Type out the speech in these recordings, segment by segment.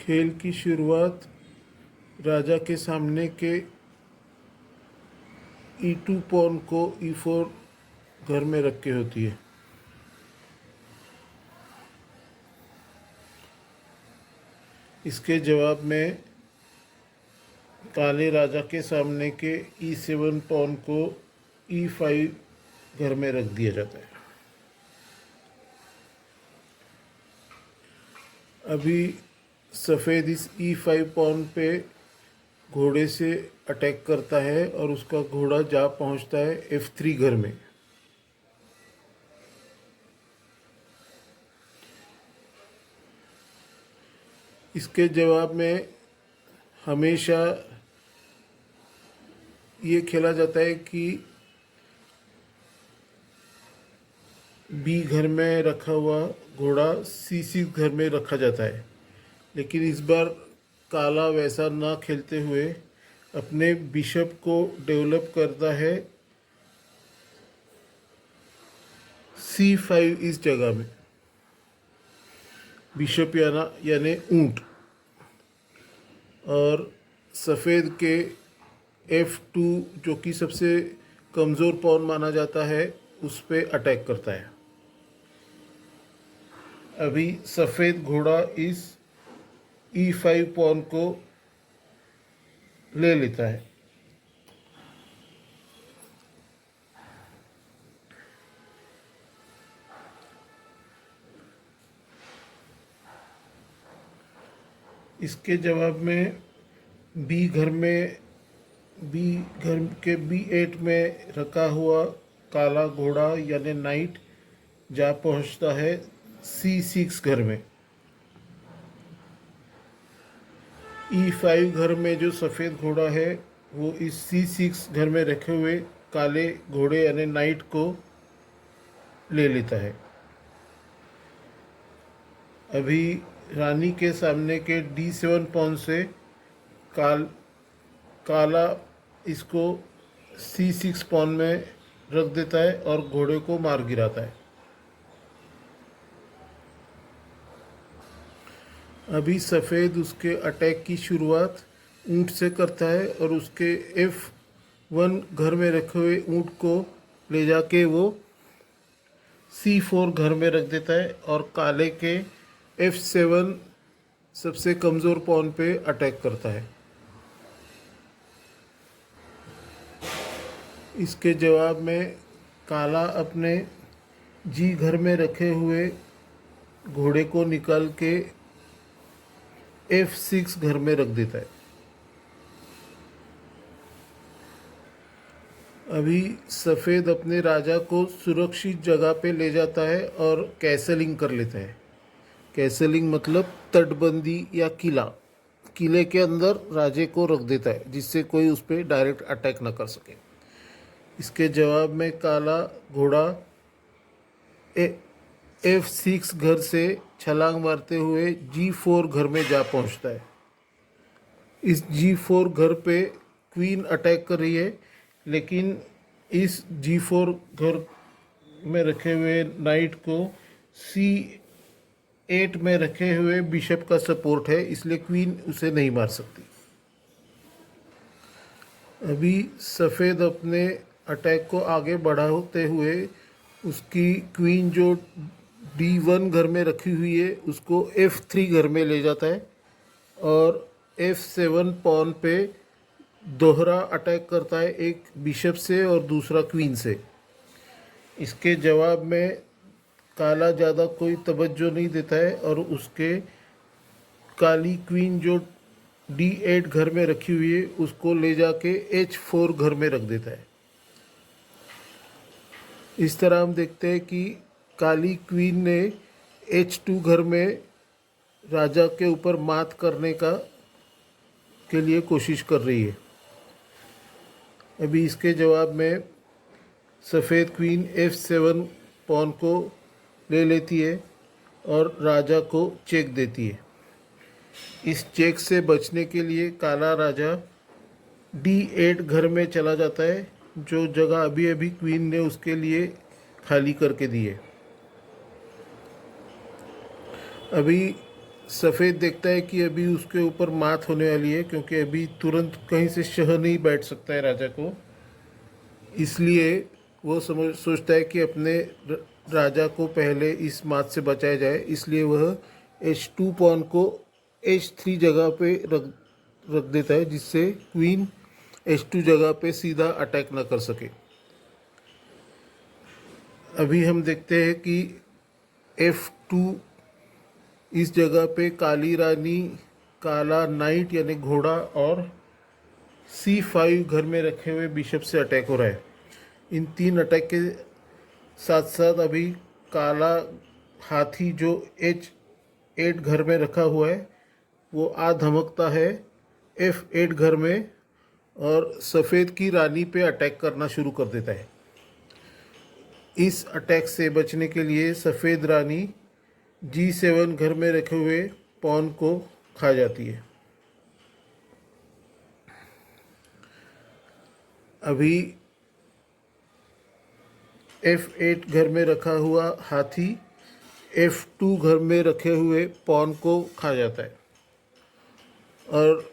खेल की शुरुआत राजा के सामने के E2 पॉन को E4 घर में रख के होती है। इसके जवाब में काले राजा के सामने के E7 पॉन को E5 घर में रख दिया जाता है। अभी सफ़ेद इस E5 पॉन पे घोड़े से अटैक करता है और उसका घोड़ा जा पहुंचता है F3 घर में। इसके जवाब में हमेशा ये खेला जाता है कि B घर में रखा हुआ घोड़ा C6 घर में रखा जाता है, लेकिन इस बार काला वैसा ना खेलते हुए अपने बिशप को डेवलप करता है C5 इस जगह में। बिशप यानी ऊंट, और सफ़ेद के F2 जो कि सबसे कमज़ोर पॉन माना जाता है उस पे अटैक करता है। अभी सफ़ेद घोड़ा इस E5 पॉन को ले लेता है। इसके जवाब में बी घर के B8 में रखा हुआ काला घोड़ा यानी नाइट जा पहुंचता है C6 घर में। E5 घर में जो सफ़ेद घोड़ा है वो इस C6 घर में रखे हुए काले घोड़े यानी नाइट को ले लेता है। अभी रानी के सामने के D7 पॉन से काला इसको C6 पॉन में रख देता है और घोड़े को मार गिराता है। अभी सफ़ेद उसके अटैक की शुरुआत ऊंट से करता है और उसके F1 घर में रखे हुए ऊंट को ले जाके वो C4 घर में रख देता है और काले के F7 सबसे कमज़ोर पॉन पे अटैक करता है। इसके जवाब में काला अपने G घर में रखे हुए घोड़े को निकाल के F6 घर में रख देता है। अभी सफ़ेद अपने राजा को सुरक्षित जगह पे ले जाता है और कैसलिंग कर लेता है। कैसलिंग मतलब तटबंदी या किले के अंदर राजे को रख देता है जिससे कोई उस पर डायरेक्ट अटैक ना कर सके। इसके जवाब में काला घोड़ा F6 घर से छलांग मारते हुए G4 घर में जा पहुंचता है। इस G4 घर पे क्वीन अटैक कर रही है, लेकिन इस G4 घर में रखे हुए नाइट को C8 में रखे हुए बिशप का सपोर्ट है, इसलिए क्वीन उसे नहीं मार सकती। अभी सफ़ेद अपने अटैक को आगे बढ़ाते हुए उसकी क्वीन जो D1 घर में रखी हुई है उसको F3 घर में ले जाता है और F7 पॉन पे दोहरा अटैक करता है, एक बिशप से और दूसरा क्वीन से। इसके जवाब में काला ज़्यादा कोई तवज्जो नहीं देता है और उसके काली क्वीन जो D8 घर में रखी हुई है उसको ले जाके H4 घर में रख देता है। इस तरह हम देखते हैं कि काली क्वीन ने H2 घर में राजा के ऊपर मात करने के लिए कोशिश कर रही है। अभी इसके जवाब में सफ़ेद क्वीन F7 पॉन को ले लेती है और राजा को चेक देती है। इस चेक से बचने के लिए काला राजा D8 घर में चला जाता है, जो जगह अभी अभी क्वीन ने उसके लिए खाली करके दी है। अभी सफ़ेद देखता है कि अभी उसके ऊपर मात होने वाली है, क्योंकि अभी तुरंत कहीं से शह नहीं बैठ सकता है राजा को। इसलिए वो समझ सोचता है कि अपने राजा को पहले इस मात से बचाया जाए। इसलिए वह H2 पॉन को H3 जगह पे रख रख देता है, जिससे क्वीन H2 जगह पे सीधा अटैक ना कर सके। अभी हम देखते हैं कि F2 इस जगह पे काली रानी, काला नाइट यानी घोड़ा और C5 घर में रखे हुए बिशप से अटैक हो रहा है। इन तीन अटैक के साथ साथ अभी काला हाथी जो H8 घर में रखा हुआ है वो आ धमकता है F8 घर में और सफ़ेद की रानी पे अटैक करना शुरू कर देता है। इस अटैक से बचने के लिए सफ़ेद रानी G7 घर में रखे हुए पॉन को खा जाती है। अभी F8 घर में रखा हुआ हाथी F2 घर में रखे हुए पॉन को खा जाता है और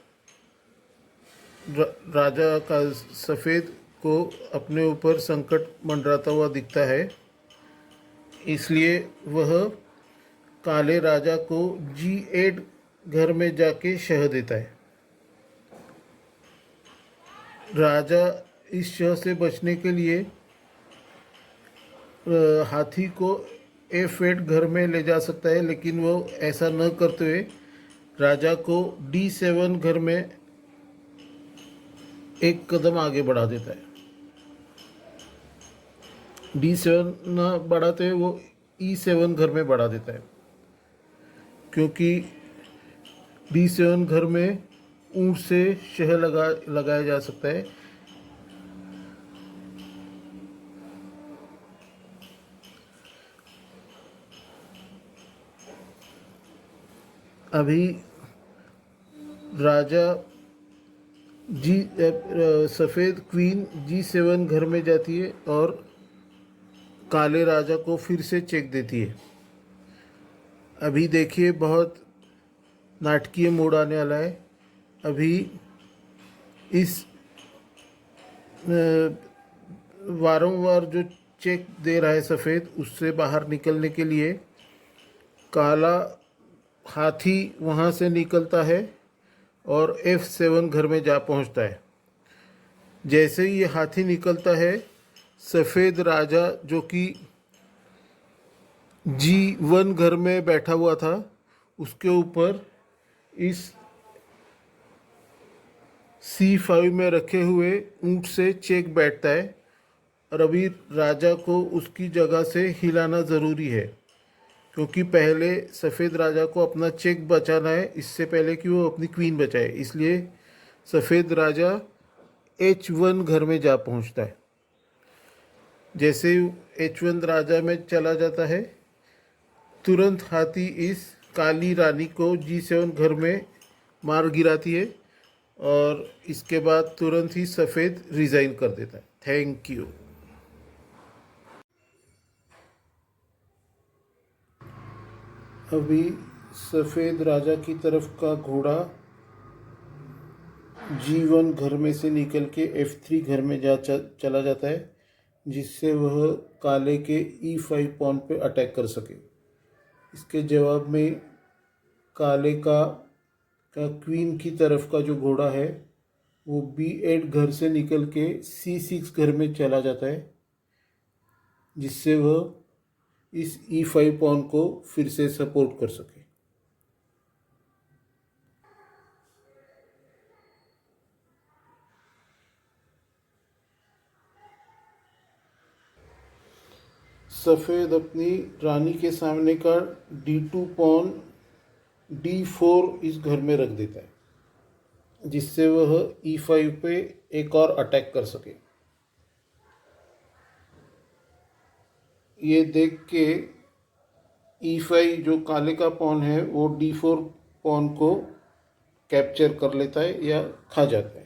राजा का सफ़ेद को अपने ऊपर संकट मंडराता हुआ दिखता है। इसलिए वह काले राजा को G8 घर में जाके शह देता है। राजा इस शह से बचने के लिए हाथी को F8 घर में ले जा सकता है, लेकिन वो ऐसा न करते हुए राजा को D7 घर में एक कदम आगे बढ़ा देता है। D7 न बढ़ाते हुए वो E7 घर में बढ़ा देता है, क्योंकि D7 घर में ऊँट से शह लगाया जा सकता है। अभी राजा सफ़ेद क्वीन G7 घर में जाती है और काले राजा को फिर से चेक देती है। अभी देखिए बहुत नाटकीय मोड़ आने वाला है। अभी इस वारंवार जो चेक दे रहा है सफ़ेद, उससे बाहर निकलने के लिए काला हाथी वहाँ से निकलता है और F7 घर में जा पहुँचता है। जैसे ही ये हाथी निकलता है, सफ़ेद राजा जो कि G1 घर में बैठा हुआ था, उसके ऊपर इस C5 में रखे हुए ऊँट से चेक बैठता है और अभी राजा को उसकी जगह से हिलाना ज़रूरी है, क्योंकि पहले सफ़ेद राजा को अपना चेक बचाना है इससे पहले कि वो अपनी क्वीन बचाए। इसलिए सफ़ेद राजा H1 घर में जा पहुंचता है। जैसे ही H1 राजा में चला जाता है, तुरंत हाथी इस काली रानी को G7 घर में मार गिराती है और इसके बाद तुरंत ही सफ़ेद रिज़ाइन कर देता है। Thank you. अभी सफ़ेद राजा की तरफ का घोड़ा G1 घर में से निकल के F3 घर में चला जाता है, जिससे वह काले के E5 पॉन पे अटैक कर सके। इसके जवाब में काले का क्वीन की तरफ का जो घोड़ा है वो B8 घर से निकल के C6 घर में चला जाता है, जिससे वह इस E5 पॉन को फिर से सपोर्ट कर सके। सफ़ेद अपनी रानी के सामने का D2 पॉन D4 इस घर में रख देता है, जिससे वह E5 पे एक और अटैक कर सके। ये देख के E5 जो काले का पॉन है वो D4 पॉन को कैप्चर कर लेता है या खा जाता है।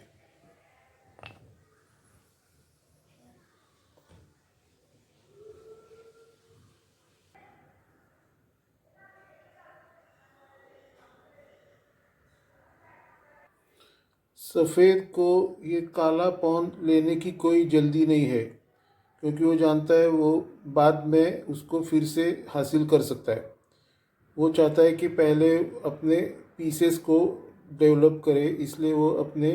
सफ़ेद को ये काला पॉन लेने की कोई जल्दी नहीं है, क्योंकि वो जानता है वो बाद में उसको फिर से हासिल कर सकता है। वो चाहता है कि पहले अपने पीसेस को डेवलप करे, इसलिए वो अपने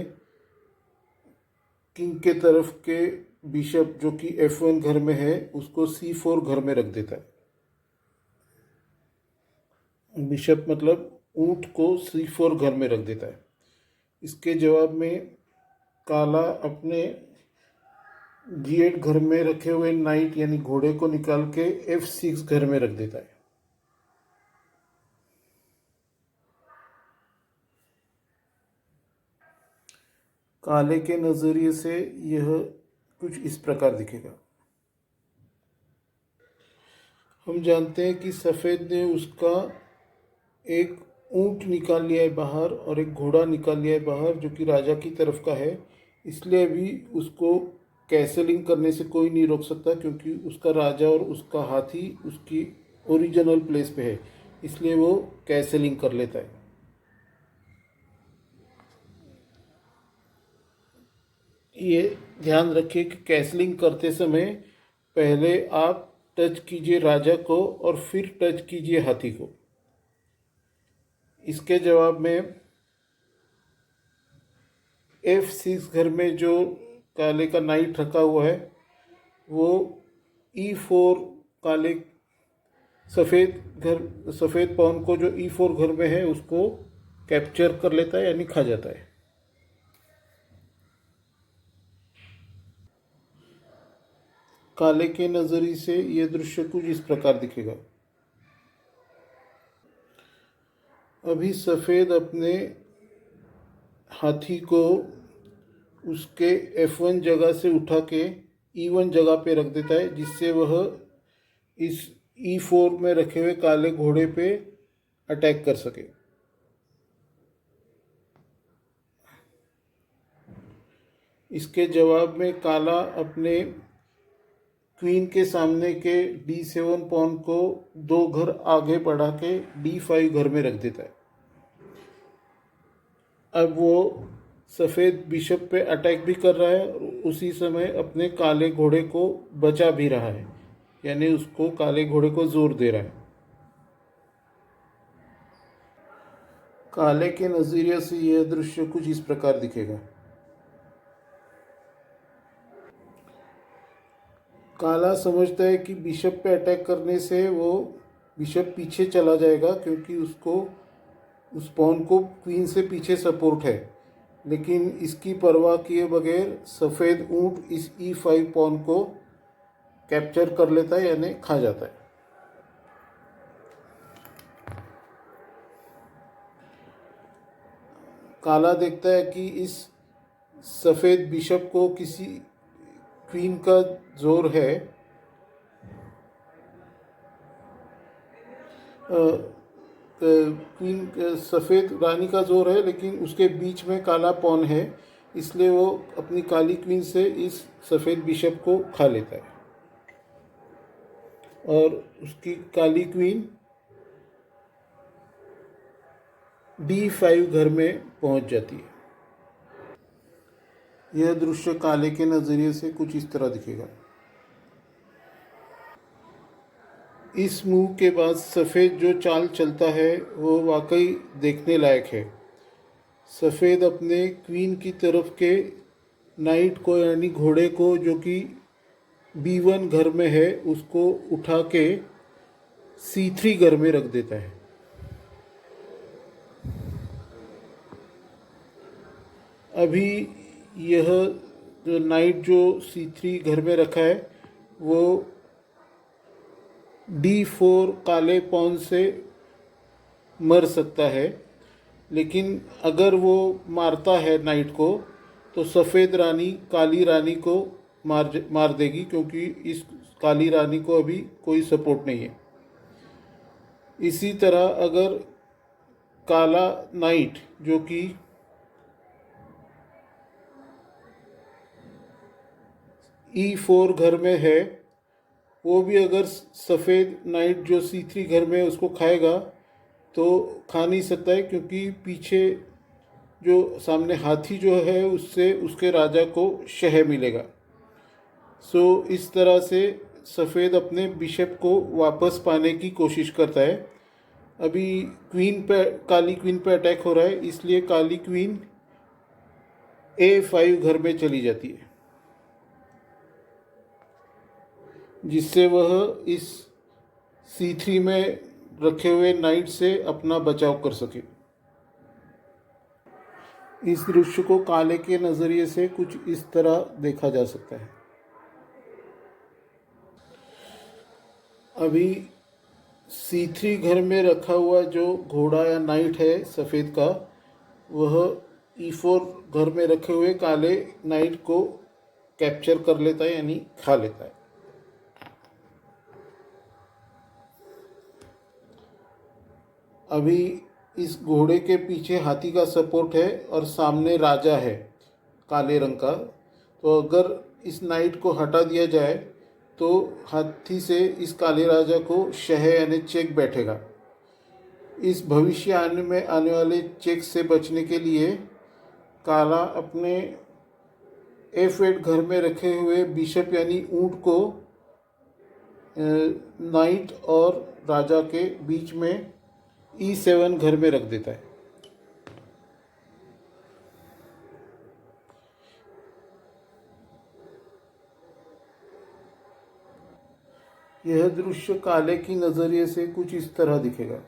किंग के तरफ के बिशप जो कि F1 घर में है उसको C4 घर में रख देता है। बिशप मतलब ऊंट को C4 घर में रख देता है। इसके जवाब में काला अपने G8 घर में रखे हुए नाइट यानी घोड़े को निकाल के F6 घर में रख देता है। काले के नज़रिए से यह कुछ इस प्रकार दिखेगा। हम जानते हैं कि सफ़ेद ने उसका एक ऊंट निकाल लिया है बाहर और एक घोड़ा निकाल लिया है बाहर जो कि राजा की तरफ का है, इसलिए अभी उसको कैसलिंग करने से कोई नहीं रोक सकता, क्योंकि उसका राजा और उसका हाथी उसकी ओरिजिनल प्लेस पे है, इसलिए वो कैसलिंग कर लेता है। ये ध्यान रखिए कि कैसलिंग करते समय पहले आप टच कीजिए राजा को और फिर टच कीजिए हाथी को। इसके जवाब में F6 घर में जो काले का नाइट रखा हुआ है वो E4 काले सफ़ेद पॉन को जो E4 घर में है उसको कैप्चर कर लेता है यानी खा जाता है। काले के नज़रिए से यह दृश्य कुछ इस प्रकार दिखेगा। अभी सफ़ेद अपने हाथी को उसके F1 जगह से उठा के E1 जगह पे रख देता है, जिससे वह इस E4 में रखे हुए काले घोड़े पे अटैक कर सके। इसके जवाब में काला अपने क्वीन के सामने के D7 पॉन को 2 घर आगे बढ़ा के D5 घर में रख देता है। अब वो सफ़ेद बिशप पे अटैक भी कर रहा है और उसी समय अपने काले घोड़े को बचा भी रहा है, यानी उसको काले घोड़े को जोर दे रहा है। काले के नज़रिए से यह दृश्य कुछ इस प्रकार दिखेगा। काला समझता है कि बिशप पे अटैक करने से वो बिशप पीछे चला जाएगा, क्योंकि उसको उस पॉन को क्वीन से पीछे सपोर्ट है, लेकिन इसकी परवाह किए बगैर सफ़ेद ऊंट इस E5 पॉन को कैप्चर कर लेता है यानी खा जाता है। काला देखता है कि इस सफ़ेद बिशप को किसी क्वीन का जोर है, क्वीन सफ़ेद रानी का जोर है, लेकिन उसके बीच में काला पॉन है, इसलिए वो अपनी काली क्वीन से इस सफ़ेद बिशप को खा लेता है और उसकी काली क्वीन D5 घर में पहुंच जाती है। यह दृश्य काले के नज़रिए से कुछ इस तरह दिखेगा। इस मूव के बाद सफ़ेद जो चाल चलता है वो वाकई देखने लायक है। सफ़ेद अपने क्वीन की तरफ के नाइट को यानी घोड़े को जो कि B1 घर में है उसको उठा के C3 घर में रख देता है। अभी यह जो नाइट जो C3 घर में रखा है वो D4 काले पॉन से मर सकता है, लेकिन अगर वो मारता है नाइट को तो सफ़ेद रानी काली रानी को मार देगी, क्योंकि इस काली रानी को अभी कोई सपोर्ट नहीं है। इसी तरह अगर काला नाइट जो कि E4 घर में है वो भी अगर सफ़ेद नाइट जो C3 घर में उसको खाएगा तो खा नहीं सकता है, क्योंकि पीछे जो सामने हाथी जो है उससे उसके राजा को शह मिलेगा। सो इस तरह से सफ़ेद अपने बिशप को वापस पाने की कोशिश करता है। अभी क्वीन पे, काली क्वीन पे अटैक हो रहा है, इसलिए काली क्वीन A5 घर में चली जाती है, जिससे वह इस C3 में रखे हुए नाइट से अपना बचाव कर सके। इस दृश्य को काले के नज़रिए से कुछ इस तरह देखा जा सकता है। अभी C3 घर में रखा हुआ जो घोड़ा या नाइट है सफ़ेद का, वह E4 घर में रखे हुए काले नाइट को कैप्चर कर लेता है, यानी खा लेता है। अभी इस घोड़े के पीछे हाथी का सपोर्ट है और सामने राजा है काले रंग का। तो अगर इस नाइट को हटा दिया जाए तो हाथी से इस काले राजा को शह यानी चेक बैठेगा। इस भविष्य आने वाले चेक से बचने के लिए काला अपने F8 घर में रखे हुए बिशप यानी ऊंट को नाइट और राजा के बीच में E7 घर में रख देता है। यह दृश्य काले की नज़रिए से कुछ इस तरह दिखेगा।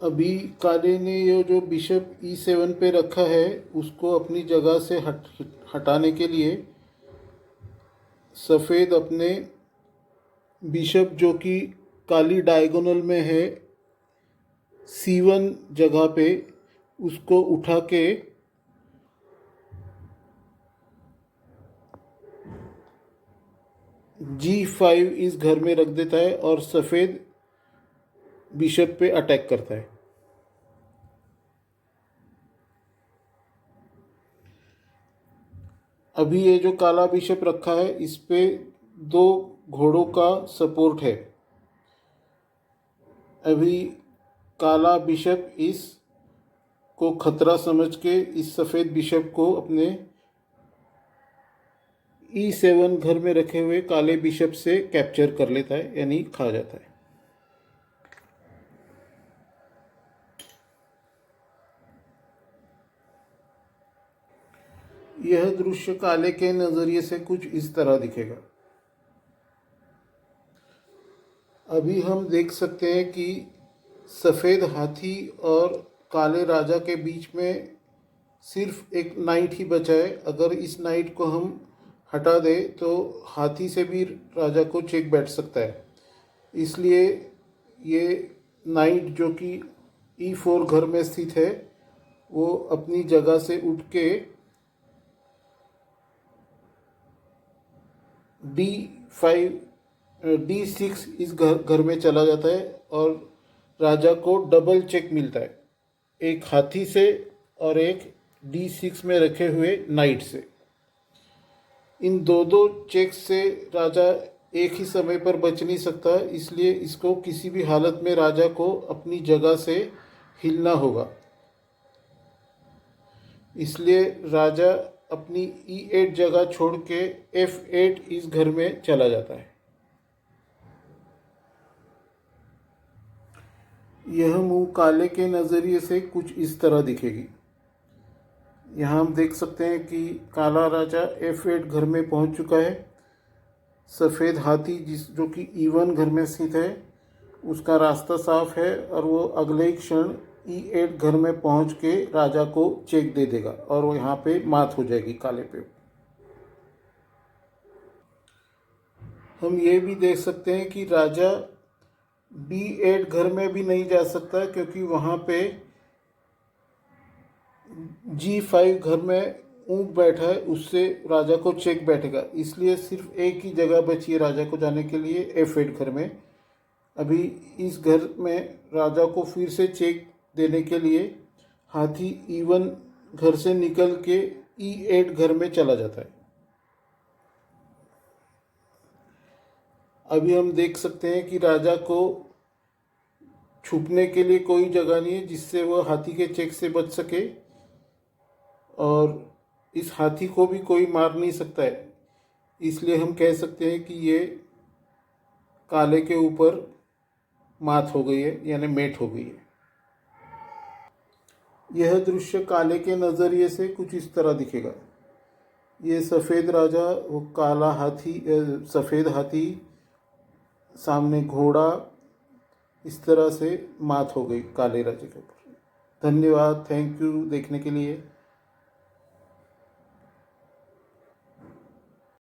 अभी काले ने ये जो बिशप E7 पे रखा है उसको अपनी जगह से हटाने के लिए सफ़ेद अपने बिशप जो कि काली डायगोनल में है C1 जगह पे, उसको उठा के G5 इस घर में रख देता है और सफ़ेद बिशप पे अटैक करता है। अभी ये जो काला बिशप रखा है इस पे दो घोड़ों का सपोर्ट है। अभी काला बिशप इस को खतरा समझ के इस सफ़ेद बिशप को अपने E7 घर में रखे हुए काले बिशप से कैप्चर कर लेता है, यानी खा जाता है। यह दृश्य काले के नज़रिए से कुछ इस तरह दिखेगा। अभी हम देख सकते हैं कि सफ़ेद हाथी और काले राजा के बीच में सिर्फ एक नाइट ही बचा है। अगर इस नाइट को हम हटा दें तो हाथी से भी राजा को चेक बैठ सकता है। इसलिए ये नाइट जो कि E4 घर में स्थित है वो अपनी जगह से उठ के D6 इस घर में चला जाता है और राजा को डबल चेक मिलता है, एक हाथी से और एक D6 में रखे हुए नाइट से। इन दो चेक से राजा एक ही समय पर बच नहीं सकता, इसलिए इसको किसी भी हालत में राजा को अपनी जगह से हिलना होगा। इसलिए राजा अपनी E8 जगह छोड़ के F8 इस घर में चला जाता है। यह मुंह काले के नज़रिए से कुछ इस तरह दिखेगी। यहाँ हम देख सकते हैं कि काला राजा F8 घर में पहुँच चुका है। सफ़ेद हाथी जो कि E1 घर में स्थित है उसका रास्ता साफ है और वो अगले ही क्षण E8 घर में पहुँच के राजा को चेक दे देगा और वो यहाँ पे मात हो जाएगी काले पे। हम ये भी देख सकते हैं कि राजा B8 घर में भी नहीं जा सकता क्योंकि वहाँ पे G5 घर में ऊँट बैठा है, उससे राजा को चेक बैठेगा। इसलिए सिर्फ एक ही जगह बची है राजा को जाने के लिए, F8 घर में। अभी इस घर में राजा को फिर से चेक देने के लिए हाथी E1 घर से निकल के E8 घर में चला जाता है। अभी हम देख सकते हैं कि राजा को छुपने के लिए कोई जगह नहीं है जिससे वह हाथी के चेक से बच सके, और इस हाथी को भी कोई मार नहीं सकता है। इसलिए हम कह सकते हैं कि ये काले के ऊपर मात हो गई है, यानी मेट हो गई है। यह दृश्य काले के नज़रिए से कुछ इस तरह दिखेगा। ये सफ़ेद राजा, वो काला हाथी, सफ़ेद हाथी, सामने घोड़ा, इस तरह से मात हो गई काले राजे के ऊपर। धन्यवाद, थैंक यू देखने के लिए।